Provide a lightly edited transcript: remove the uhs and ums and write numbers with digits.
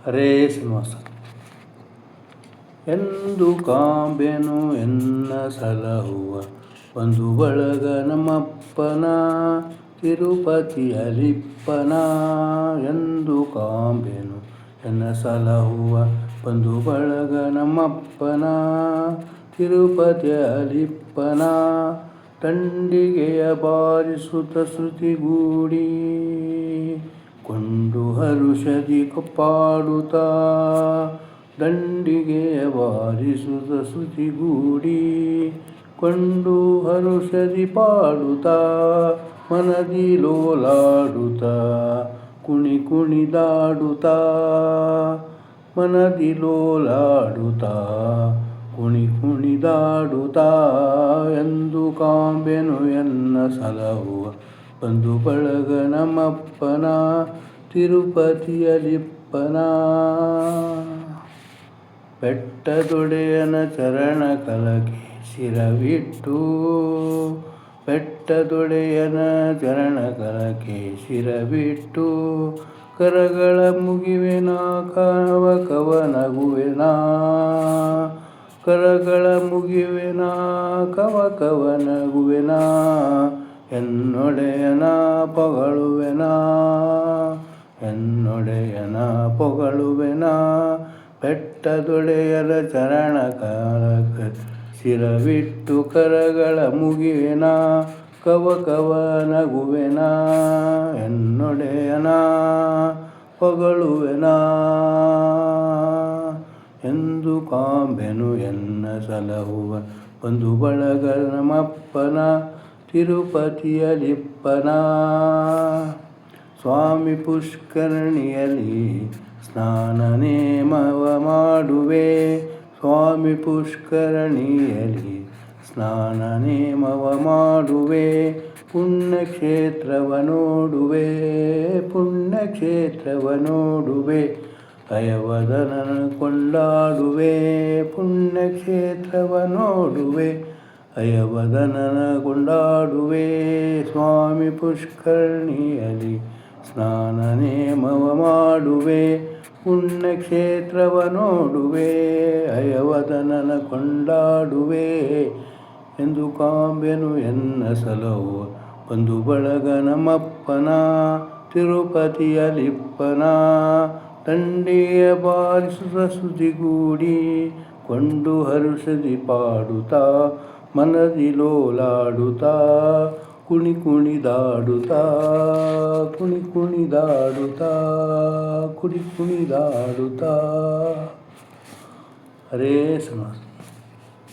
ಹರೇ ಶ್ರೀನಿವಾಸ. ಎಂದು ಕಾಂಬೆನು ಎನ್ನ ಸಲಹುವ ಒಂದು ಬಳಗ ನಮ್ಮಪ್ಪನ ತಿರುಪತಿಯಲಿಪ್ಪನ. ಎಂದು ಕಾಂಬೆನು ಎನ್ನ ಸಲಹುವ ಒಂದು ಬಳಗ ನಮ್ಮಪ್ಪನ ತಿರುಪತಿಯಲಿಪ್ಪನ. ತಂಡಿಗೆಯ ಬಾರಿಸುತ್ತ ಶ್ರುತಿಗೂಡಿ ಕೊಂಡು ಹರುಷದಿ ಕೊಪ್ಪಾಡುತ್ತಾ. ದಂಡಿಗೆಯ ಬಾರಿಸುತ್ತ ಶ್ರುತಿಗೂಡಿ ಕೊಂಡು ಹರುಷದಿ ಪಾಡುತ್ತಾ. ಮನದಿ ಲೋಲಾಡುತ್ತಾ ಕುಣಿದಾಡುತ್ತಾ. ಮನದಿ ಲೋಲಾಡುತ್ತಾ ಕುಣಿದಾಡುತ್ತಾ. ಎಂದು ಕಾಂಬೆನು ಎನ್ನ ಸಲಹುವ ಒಂದು ಬಳಗ ನಮ್ಮಪ್ಪನ ತಿರುಪತಿಯಲಿಪ್ಪನ. ಬೆಟ್ಟದೊಡೆಯನ ಚರಣ ಕಲಕ್ಕೆ ಶಿರವಿಟ್ಟು. ಬೆಟ್ಟದೊಡೆಯನ ಚರಣ ಕಲಕ್ಕೆ ಶಿರವಿಟ್ಟು. ಕರಗಳ ಮುಗಿವೆನ ಕವನಗುವೆನ. ಕರಗಳ ಮುಗಿವೆನ ಕವನಗುವೆನ. ಎನ್ನೊಡೆಯನ ಪೊಗಳುವೆನ. ಎನ್ನೊಡೆಯನ ಪೊಗಳುವೆನ. ಬೆಟ್ಟದೊಡೆಯನ ಚರಣ ಕಲಕ್ಕೆ ಶಿರವಿಟ್ಟು. ಕರಗಳ ಮುಗಿವೆನ ಕವನಗುವೆನ. ಎನ್ನೊಡೆಯನ ಪೊಗಳುವೆನ. ಎಂದು ಕಾಂಬೆನು ಎನ್ನ ಸಲಹುವ ಒಂದು ಬಳಗ ನಮ್ಮಪ್ಪನ ತಿರುಪತಿಯಲಿಪ್ಪನ. ಸ್ವಾಮಿ ಪುಷ್ಕರಣಿಯಲ್ಲಿ ಸ್ನಾನ ನೇಮವ ಮಾಡುವೆ. ಸ್ವಾಮಿ ಪುಷ್ಕರಣಿಯಲ್ಲಿ ಸ್ನಾನ ನೇಮವ ಮಾಡುವೆ. ಪುಣ್ಯಕ್ಷೇತ್ರವ ನೋಡುವೆ. ಪುಣ್ಯಕ್ಷೇತ್ರವ ನೋಡುವೆ. ಹಯವದನನ ಕೊಂಡಾಡುವೆ. ಪುಣ್ಯಕ್ಷೇತ್ರವ ನೋಡುವೆ. ಹಯವದನನ ಕೊಂಡಾಡುವೆ. ಸ್ವಾಮಿ ಪುಷ್ಕರಣಿಯಲ್ಲಿ ಸ್ನಾನ ನೇಮವ ಮಾಡುವೆ. ಪುಣ್ಯಕ್ಷೇತ್ರವ ನೋಡುವೆ. ಹಯವದನನ ಕೊಂಡಾಡುವೆ. ಎಂದು ಕಾಂಬೆನು ಎನ್ನ ಸಲಹುವ ಒಂದು ಬಳಗ ನಮ್ಮಪ್ಪನ ತಿರುಪತಿಯಲಿಪ್ಪನ. ದಂಡಿಗೆಯ ಬಾರಿಸುತ್ತ ಶ್ರುತಿಗೂಡಿ ಕೊಂಡು ಹರುಷದಿ ಪಾಡುತ್ತಾ. ಮನದಿ ಲೋಲಾಡುತ್ತಾ ಕುಣಿದಾಡುತ್ತಾ. ಕುಣಿದಾಡುತ್ತಾ ಕುಣಿದಾಡುತ್ತಾ. ಹರೇ ಶ್ರೀನಿವಾಸ.